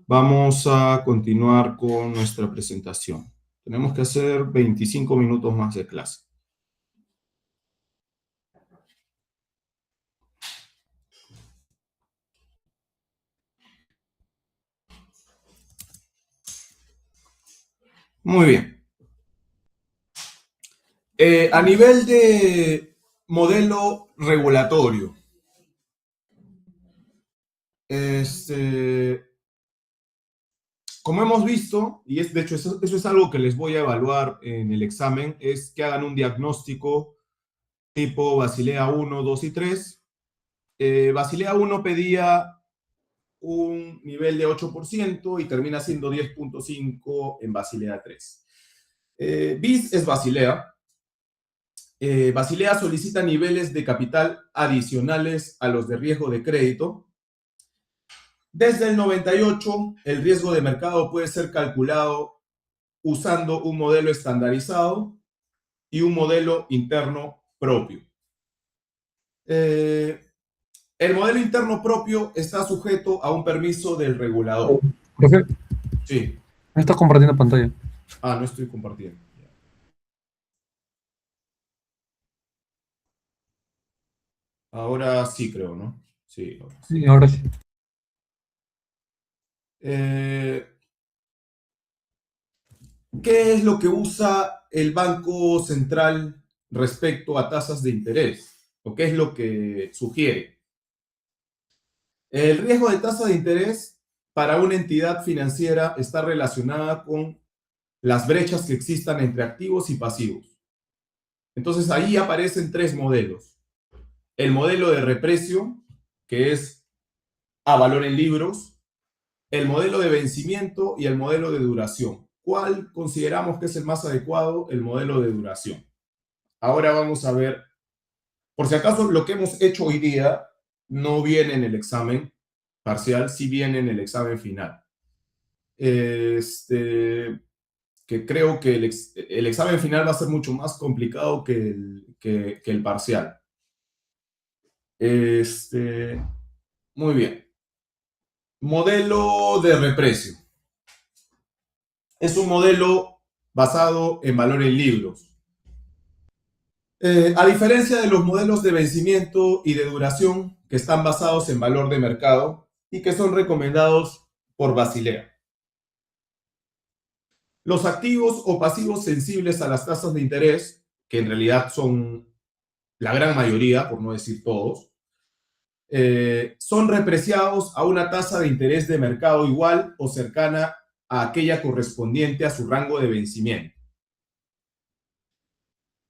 Vamos a continuar con nuestra presentación. Tenemos que hacer 25 minutos más de clase. Muy bien. A nivel de modelo regulatorio, como hemos visto, y de hecho eso es algo que les voy a evaluar en el examen, es que hagan un diagnóstico tipo Basilea 1, 2 y 3. Basilea 1 pedía un nivel de 8% y termina siendo 10.5 en Basilea 3. BIS es Basilea. Basilea solicita niveles de capital adicionales a los de riesgo de crédito. Desde el 98, el riesgo de mercado puede ser calculado usando un modelo estandarizado y un modelo interno propio. El modelo interno propio está sujeto a un permiso del regulador. Profe, Sí. no estás compartiendo pantalla. No estoy compartiendo. Ahora sí creo, ¿no? Sí, ahora sí. Sí, ahora sí. ¿Qué es lo que usa el Banco Central respecto a tasas de interés? ¿O qué es lo que sugiere? El riesgo de tasa de interés para una entidad financiera está relacionada con las brechas que existan entre activos y pasivos. Entonces ahí aparecen tres modelos. El modelo de reprecio, que es a valor en libros, el modelo de vencimiento y el modelo de duración. ¿Cuál consideramos que es el más adecuado? El modelo de duración. Ahora vamos a ver, por si acaso lo que hemos hecho hoy día no viene en el examen parcial, sí viene en el examen final. Que creo que el examen final va a ser mucho más complicado que el parcial. Muy bien. Modelo de reprecio. Es un modelo basado en valor en libros. A diferencia de los modelos de vencimiento y de duración que están basados en valor de mercado y que son recomendados por Basilea. Los activos o pasivos sensibles a las tasas de interés, que en realidad son la gran mayoría, por no decir todos, son repreciados a una tasa de interés de mercado igual o cercana a aquella correspondiente a su rango de vencimiento.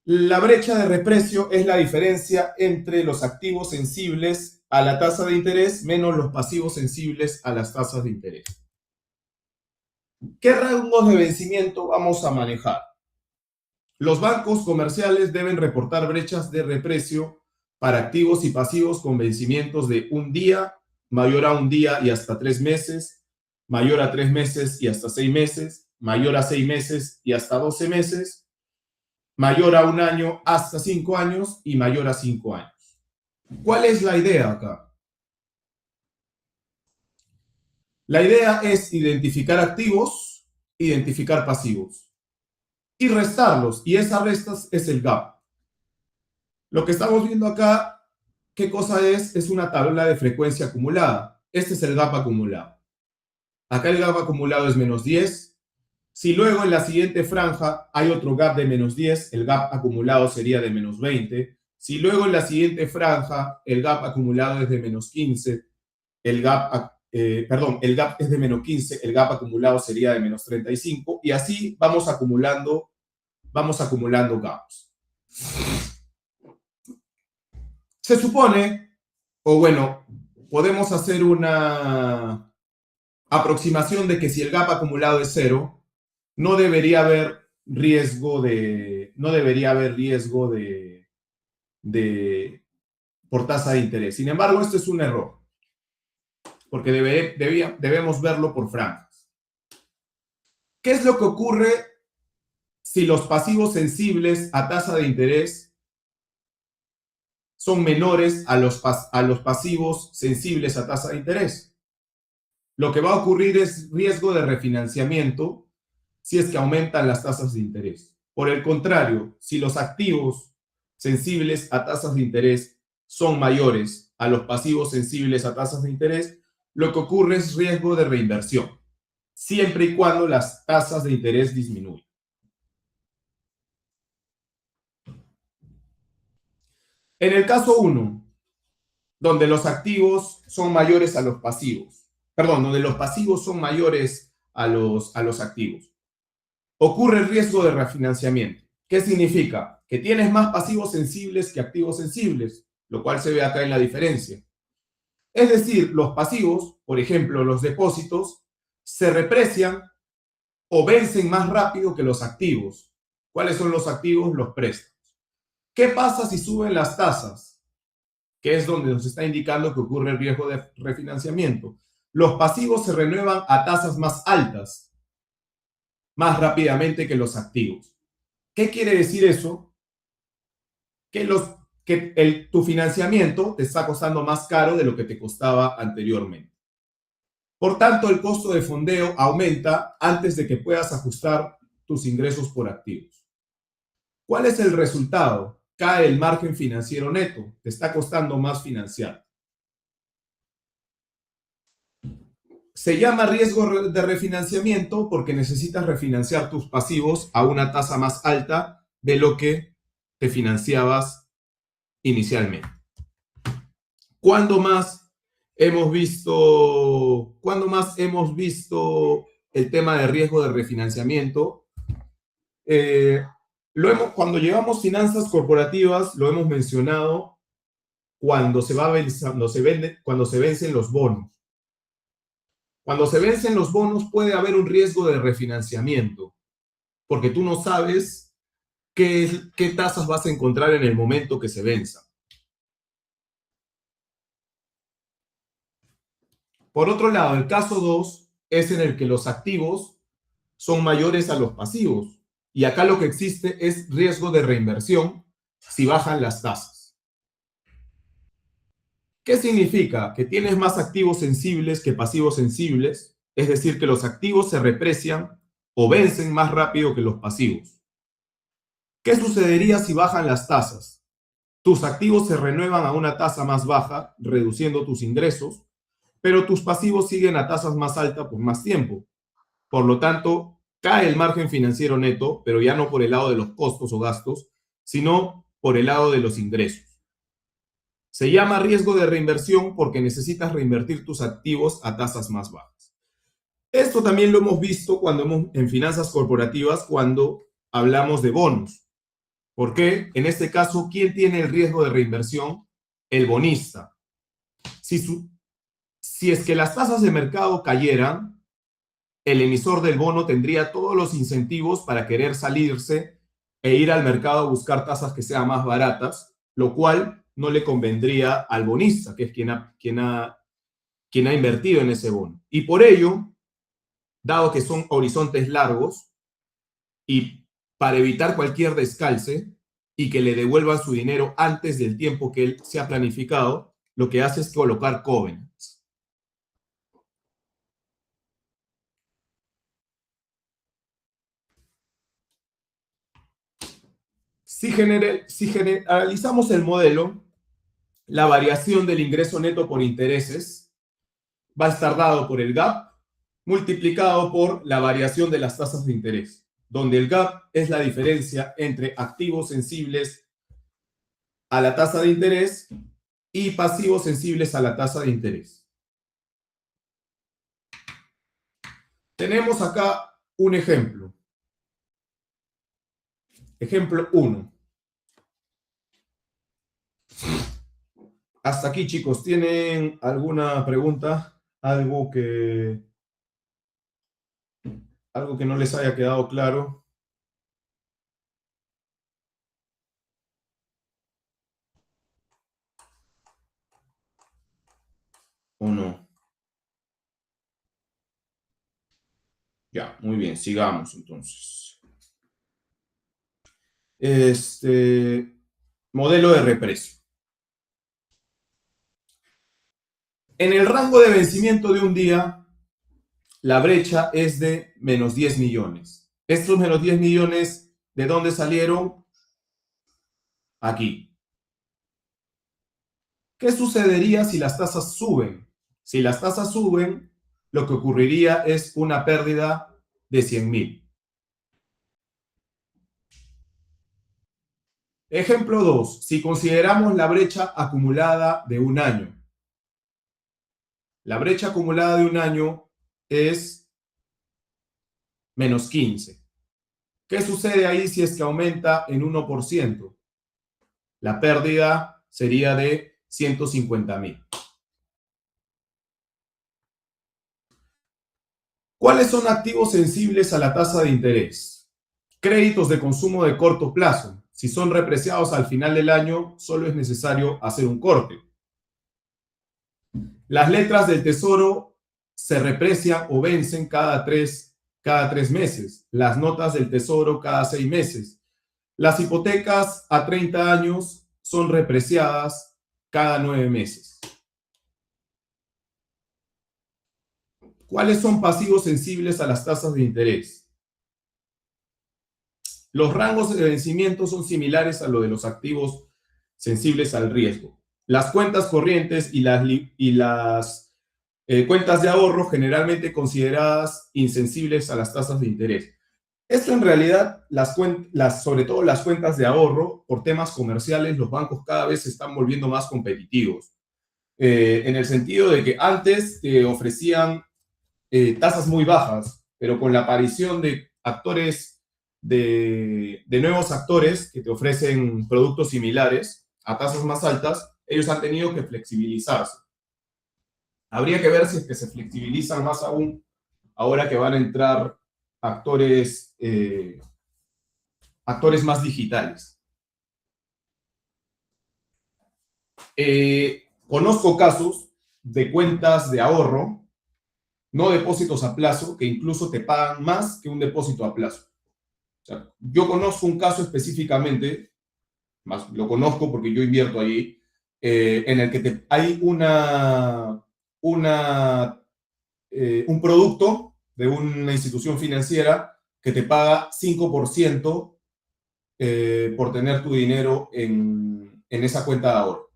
La brecha de reprecio es la diferencia entre los activos sensibles a la tasa de interés menos los pasivos sensibles a las tasas de interés. ¿Qué rangos de vencimiento vamos a manejar? Los bancos comerciales deben reportar brechas de reprecio para activos y pasivos con vencimientos de un día, mayor a un día y hasta 3 meses, mayor a 3 meses y hasta 6 meses, mayor a 6 meses y hasta 12 meses, mayor a un año hasta 5 años y mayor a 5 años. ¿Cuál es la idea acá? La idea es identificar activos, identificar pasivos y restarlos, y esa restas es el gap. Lo que estamos viendo acá, ¿qué cosa es? Es una tabla de frecuencia acumulada. Este es el gap acumulado. Acá el gap acumulado es menos 10. Si luego en la siguiente franja hay otro gap de menos 10, el gap acumulado sería de menos 20. Si luego en la siguiente franja el gap acumulado es de menos 15, el gap es de menos 15, el gap acumulado sería de menos 35 y así vamos acumulando gaps. Se supone, o bueno, podemos hacer una aproximación de que si el gap acumulado es cero, no debería haber riesgo por tasa de interés. Sin embargo, esto es un error, porque debemos verlo por franjas. ¿Qué es lo que ocurre si los pasivos sensibles a tasa de interés son menores a los pasivos sensibles a tasa de interés? Lo que va a ocurrir es riesgo de refinanciamiento si es que aumentan las tasas de interés. Por el contrario, si los activos sensibles a tasas de interés son mayores a los pasivos sensibles a tasas de interés, lo que ocurre es riesgo de reinversión, siempre y cuando las tasas de interés disminuyan. En el caso 1, donde los activos son mayores a los pasivos, perdón, donde los pasivos son mayores a los activos, ocurre el riesgo de refinanciamiento. ¿Qué significa? Que tienes más pasivos sensibles que activos sensibles, lo cual se ve acá en la diferencia. Es decir, los pasivos, por ejemplo, los depósitos, se reprecian o vencen más rápido que los activos. ¿Cuáles son los activos? Los préstamos. ¿Qué pasa si suben las tasas? Que es donde nos está indicando que ocurre el riesgo de refinanciamiento. Los pasivos se renuevan a tasas más altas, más rápidamente que los activos. ¿Qué quiere decir eso? Que tu financiamiento te está costando más caro de lo que te costaba anteriormente. Por tanto, el costo de fondeo aumenta antes de que puedas ajustar tus ingresos por activos. ¿Cuál es el resultado? Cae el margen financiero neto, te está costando más financiar. Se llama riesgo de refinanciamiento porque necesitas refinanciar tus pasivos a una tasa más alta de lo que te financiabas inicialmente. ¿Cuándo más hemos visto el tema de riesgo de refinanciamiento? Cuando llevamos finanzas corporativas, lo hemos mencionado cuando cuando se vencen los bonos. Cuando se vencen los bonos puede haber un riesgo de refinanciamiento, porque tú no sabes qué tasas vas a encontrar en el momento que se venza. Por otro lado, el caso 2 es en el que los activos son mayores a los pasivos. Y acá lo que existe es riesgo de reinversión si bajan las tasas. ¿Qué significa? Que tienes más activos sensibles que pasivos sensibles, es decir, que los activos se reprecian o vencen más rápido que los pasivos. ¿Qué sucedería si bajan las tasas? Tus activos se renuevan a una tasa más baja, reduciendo tus ingresos, pero tus pasivos siguen a tasas más altas por más tiempo. Por lo tanto, cae el margen financiero neto, pero ya no por el lado de los costos o gastos, sino por el lado de los ingresos. Se llama riesgo de reinversión porque necesitas reinvertir tus activos a tasas más bajas. Esto también lo hemos visto en finanzas corporativas cuando hablamos de bonos. ¿Por qué? En este caso, ¿quién tiene el riesgo de reinversión? El bonista. Si es que las tasas de mercado cayeran, el emisor del bono tendría todos los incentivos para querer salirse e ir al mercado a buscar tasas que sean más baratas, lo cual no le convendría al bonista, que es quien ha invertido en ese bono. Y por ello, dado que son horizontes largos y para evitar cualquier descalce y que le devuelvan su dinero antes del tiempo que él se ha planificado, lo que hace es colocar covenants. Si generalizamos el modelo, la variación del ingreso neto por intereses va a estar dado por el gap multiplicado por la variación de las tasas de interés, donde el gap es la diferencia entre activos sensibles a la tasa de interés y pasivos sensibles a la tasa de interés. Tenemos acá un ejemplo. Ejemplo 1. Hasta aquí, chicos. ¿Tienen alguna pregunta? ¿Algo que no les haya quedado claro? ¿O no? Ya, muy bien. Sigamos entonces. Modelo de reprecio. En el rango de vencimiento de un día, la brecha es de menos 10 millones. Estos menos 10 millones, ¿de dónde salieron? Aquí. ¿Qué sucedería si las tasas suben? Si las tasas suben, lo que ocurriría es una pérdida de 100.000. Ejemplo 2. Si consideramos la brecha acumulada de un año. La brecha acumulada de un año es menos 15. ¿Qué sucede ahí si es que aumenta en 1%? La pérdida sería de 150.000. ¿Cuáles son activos sensibles a la tasa de interés? Créditos de consumo de corto plazo. Si son repreciados al final del año, solo es necesario hacer un corte. Las letras del tesoro se reprecian o vencen cada tres meses. Las notas del tesoro cada 6 meses. Las hipotecas a 30 años son repreciadas cada 9 meses. ¿Cuáles son pasivos sensibles a las tasas de interés? Los rangos de vencimiento son similares a lo de los activos sensibles al riesgo. Las cuentas corrientes y las cuentas de ahorro generalmente consideradas insensibles a las tasas de interés. Esto en realidad, sobre todo las cuentas de ahorro, por temas comerciales, los bancos cada vez se están volviendo más competitivos. En el sentido de que antes te ofrecían tasas muy bajas, pero con la aparición de actores, de nuevos actores que te ofrecen productos similares a tasas más altas, ellos han tenido que flexibilizarse. Habría que ver si es que se flexibilizan más aún ahora que van a entrar actores más digitales. Conozco casos de cuentas de ahorro, no depósitos a plazo, que incluso te pagan más que un depósito a plazo. O sea, yo conozco un caso específicamente, más lo conozco porque yo invierto allí, en el que hay un producto de una institución financiera que te paga 5% por tener tu dinero en esa cuenta de ahorro.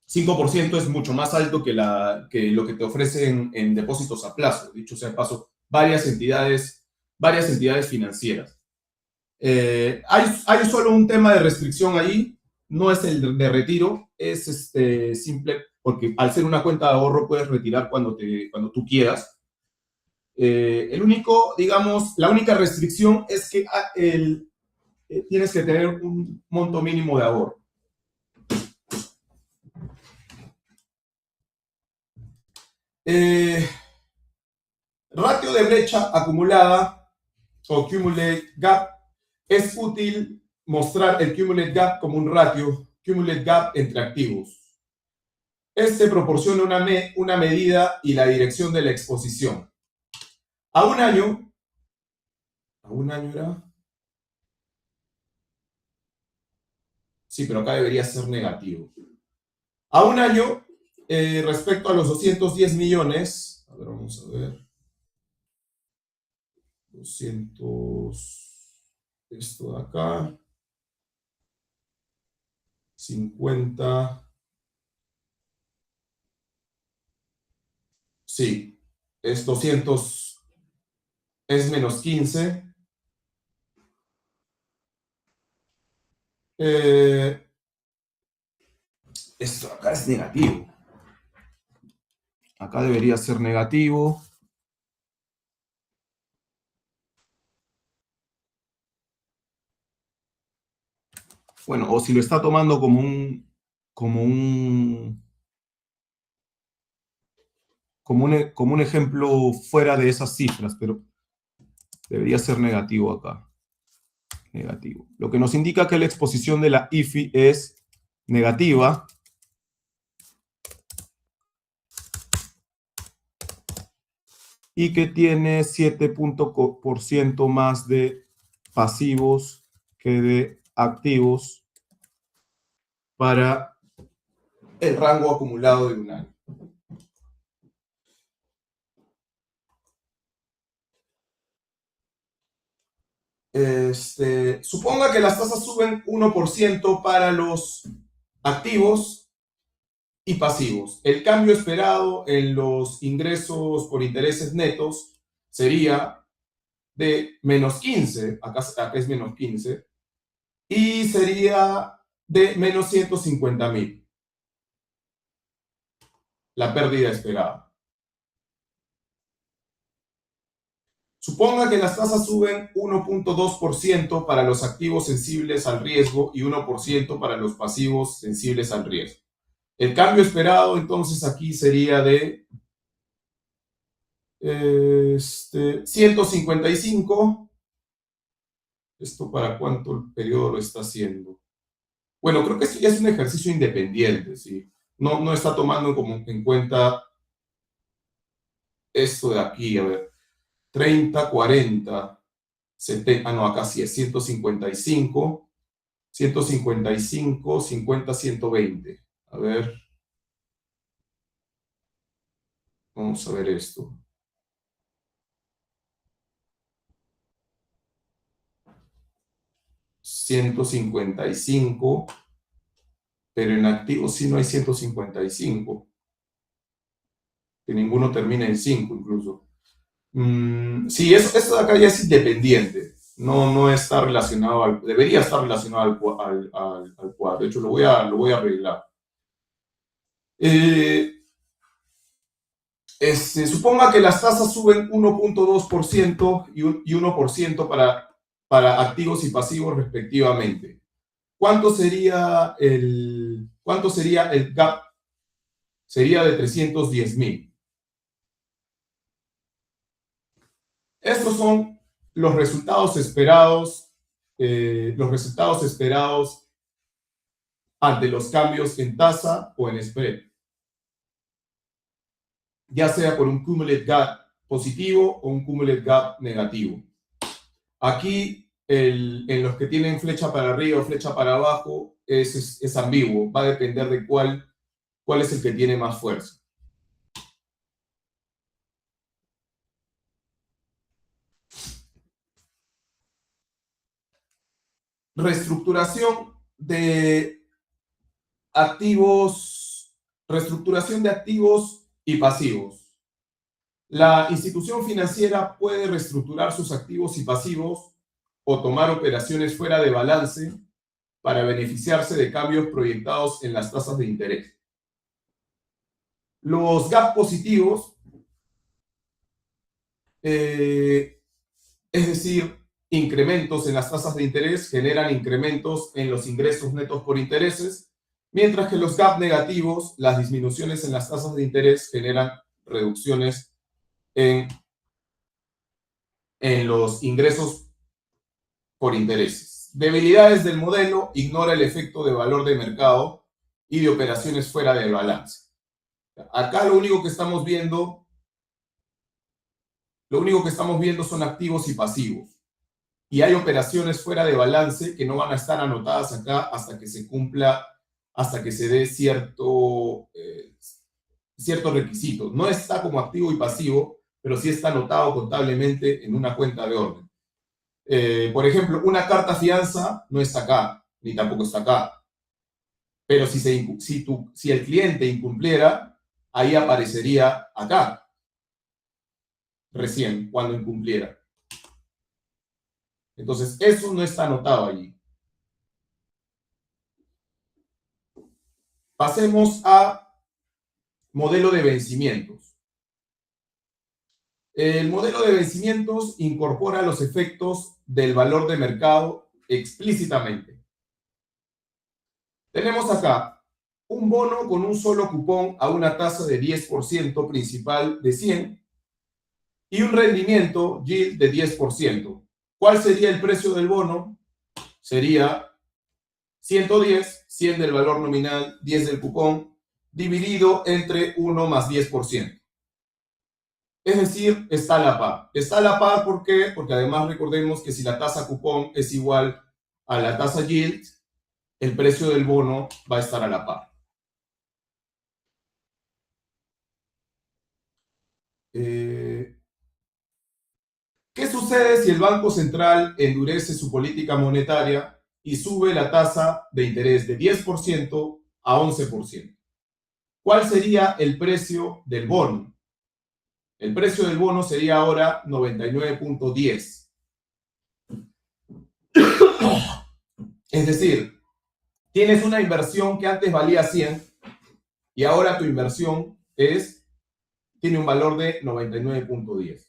5% es mucho más alto que lo que te ofrecen en depósitos a plazo. Dicho sea de paso, varias entidades financieras. Hay solo un tema de restricción ahí, no es el de retiro, es simple, porque al ser una cuenta de ahorro puedes retirar cuando tú quieras. La única restricción es que tienes que tener un monto mínimo de ahorro. Ratio de brecha acumulada o cumulate gap. Es útil mostrar el cumulate gap como un ratio, cumulate gap entre activos. Este proporciona una medida y la dirección de la exposición. A un año era... Sí, pero acá debería ser negativo. A un año, respecto a los 210 millones, a ver, vamos a ver. 200, esto de acá, 50, sí, es 200, es menos 15. Esto acá es negativo. Acá debería ser negativo. Bueno, o si lo está tomando como un ejemplo fuera de esas cifras, pero debería ser negativo acá. Negativo. Lo que nos indica que la exposición de la IFI es negativa. Y que tiene 7% más de pasivos que de activos para el rango acumulado de un año. Suponga que las tasas suben 1% para los activos y pasivos. El cambio esperado en los ingresos por intereses netos sería de menos 15, acá es menos 15, y sería de menos 150.000, la pérdida esperada. Suponga que las tasas suben 1.2% para los activos sensibles al riesgo y 1% para los pasivos sensibles al riesgo. El cambio esperado entonces aquí sería de 155. ¿Esto para cuánto el periodo lo está haciendo? Bueno, creo que esto ya es un ejercicio independiente, ¿sí? No está tomando como en cuenta esto de aquí, a ver, 30, 40, 70, no, acá sí es 155, 155, 50, 120. A ver, vamos a ver esto. 155, pero en activos sí no hay 155, que ninguno termina en 5 incluso. Sí, eso de acá ya es independiente. No está relacionado debería estar relacionado al cuadro. De hecho, lo voy a arreglar. Eh, Suponga que las tasas suben 1.2% y 1% para activos y pasivos respectivamente. ¿Cuánto sería el gap? Sería de 310.000. Estos son los resultados esperados ante los cambios en tasa o en spread, ya sea por un cumulative gap positivo o un cumulative gap negativo. Aquí, en los que tienen flecha para arriba o flecha para abajo, es ambiguo, va a depender de cuál es el que tiene más fuerza. Reestructuración de activos, reestructuración de activos y pasivos. La institución financiera puede reestructurar sus activos y pasivos o tomar operaciones fuera de balance para beneficiarse de cambios proyectados en las tasas de interés. Los gap positivos, es decir, incrementos en las tasas de interés, generan incrementos en los ingresos netos por intereses, mientras que los gap negativos, las disminuciones en las tasas de interés, generan reducciones en los ingresos por intereses. Debilidades del modelo: ignora el efecto de valor de mercado y de operaciones fuera del balance. Acá lo único que estamos viendo son activos y pasivos. Y hay operaciones fuera de balance que no van a estar anotadas acá hasta que se cumpla, hasta que se dé ciertos requisitos. No está como activo y pasivo, pero sí está anotado contablemente en una cuenta de orden. Por ejemplo, una carta fianza no está acá, ni tampoco está acá. Pero si el cliente incumpliera, ahí aparecería acá, recién, cuando incumpliera. Entonces, eso no está anotado allí. Pasemos a modelo de vencimientos. El modelo de vencimientos incorpora los efectos del valor de mercado explícitamente. Tenemos acá un bono con un solo cupón a una tasa de 10% principal de 100 y un rendimiento yield de 10%. ¿Cuál sería el precio del bono? Sería 110, 100 del valor nominal, 10 del cupón, dividido entre 1 más 10%. Es decir, está a la par. Está a la par, ¿por qué? Porque además recordemos que si la tasa cupón es igual a la tasa yield, el precio del bono va a estar a la par. ¿Qué sucede sucede si el Banco Central endurece su política monetaria y sube la tasa de interés de 10% a 11%? ¿Cuál sería el precio del bono? El precio del bono sería ahora 99.10. Es decir, tienes una inversión que antes valía 100 y ahora tu inversión tiene un valor de 99.10.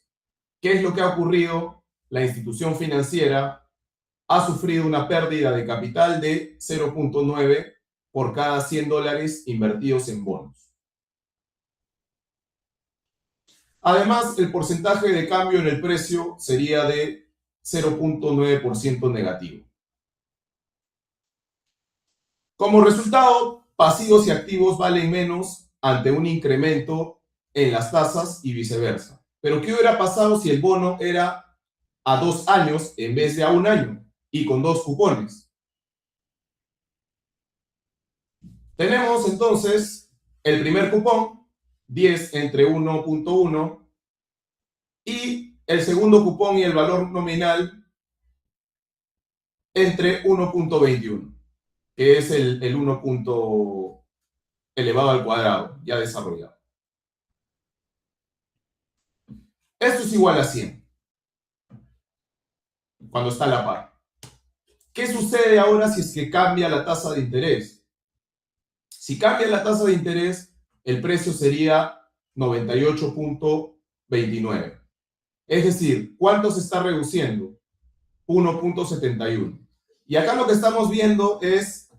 ¿Qué es lo que ha ocurrido? La institución financiera ha sufrido una pérdida de capital de 0.9 por cada $100 invertidos en bonos. Además, el porcentaje de cambio en el precio sería de 0.9% negativo. Como resultado, pasivos y activos valen menos ante un incremento en las tasas y viceversa. Pero ¿qué hubiera pasado si el bono era a 2 años en vez de a 1 año y con 2 cupones? Tenemos entonces el primer cupón, 10 entre 1.1, y el segundo cupón y el valor nominal entre 1.21, que es el 1 elevado al cuadrado, ya desarrollado. Esto es igual a 100, cuando está a la par. ¿Qué sucede ahora si es que cambia la tasa de interés? Si cambia la tasa de interés, el precio sería 98.29. Es decir, ¿cuánto se está reduciendo? 1.71. Y acá lo que estamos viendo es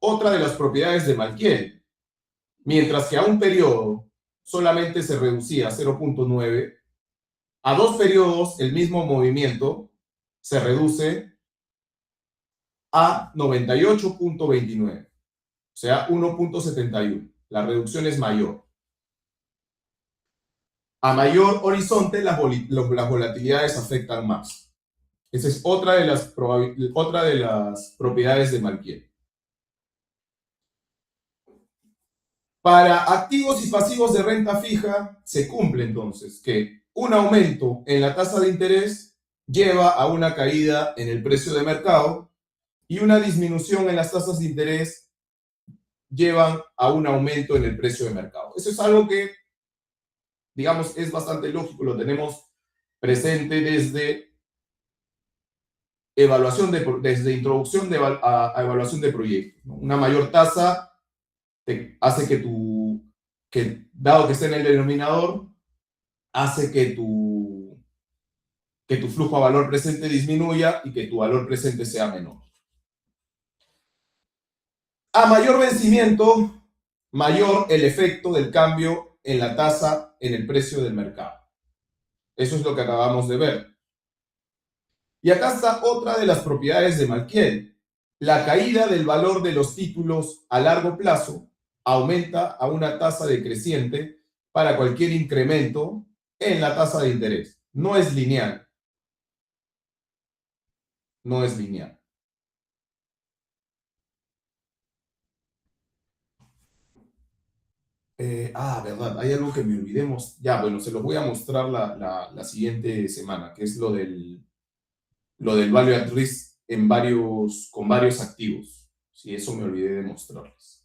otra de las propiedades de Malkiel. Mientras que a un periodo solamente se reducía 0.9, a 2 periodos el mismo movimiento se reduce a 98.29, o sea, 1.71. La reducción es mayor. A mayor horizonte, las volatilidades afectan más. Esa es otra de las propiedades de Malkiel. Para activos y pasivos de renta fija, se cumple entonces que un aumento en la tasa de interés lleva a una caída en el precio de mercado y una disminución en las tasas de interés llevan a un aumento en el precio de mercado. Eso es algo que, digamos, es bastante lógico, lo tenemos presente desde introducción a evaluación de proyectos, ¿no? Una mayor tasa hace que dado que está en el denominador, hace que tu flujo a valor presente disminuya y que tu valor presente sea menor. A mayor vencimiento, mayor el efecto del cambio en la tasa en el precio del mercado. Eso es lo que acabamos de ver. Y acá está otra de las propiedades de Malkiel. La caída del valor de los títulos a largo plazo aumenta a una tasa decreciente para cualquier incremento en la tasa de interés. No es lineal. No es lineal. Verdad, hay algo que me olvidemos. Ya, bueno, se los voy a mostrar la siguiente semana, que es lo del value at risk con varios activos. Sí, eso me olvidé de mostrarles.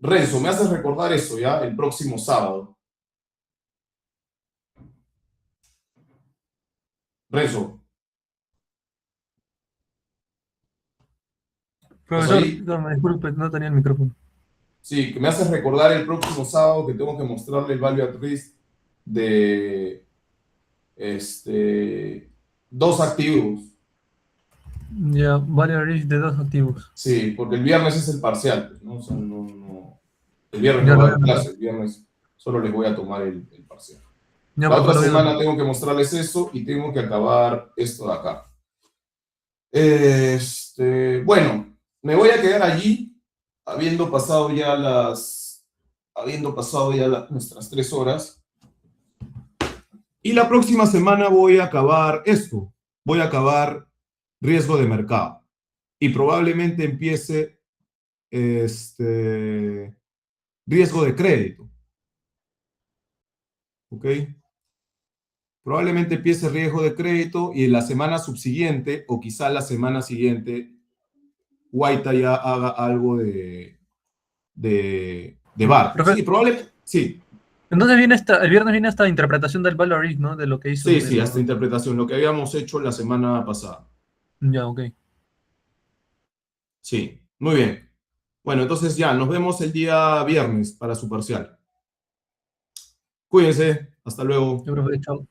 Renzo, me haces recordar eso ya el próximo sábado. Renzo, ¿estás Profesor, ahí? no, me disculpe, no tenía el micrófono. Sí, que me haces recordar el próximo sábado que tengo que mostrarle el value at risk de dos activos. Ya, varios risk de dos activos. Sí, porque el viernes es el parcial, pues, ¿no? O sea, el viernes Ya no va lo a voy a haber anotar. clase, el viernes solo les voy a tomar el parcial. Ya, La otra profesor, lo voy a anotar. semana tengo que mostrarles eso y tengo que acabar esto de acá. Bueno, me voy a quedar allí, habiendo pasado ya nuestras 3 horas. Y la próxima semana voy a acabar esto, voy a acabar riesgo de mercado. Y probablemente empiece riesgo de crédito. ¿Ok? Probablemente empiece riesgo de crédito y en la semana subsiguiente o quizá la semana siguiente Guaita ya haga algo de VAR. Profe, Sí, probablemente, sí, entonces el viernes viene esta interpretación del value risk, ¿no? De lo que hizo sí, sí, el... hasta interpretación, lo que habíamos hecho la semana pasada. Ya, ok. Sí, muy bien. Bueno, entonces ya, nos vemos el día viernes para su parcial. Cuídense, hasta luego. Yo, profe, chao.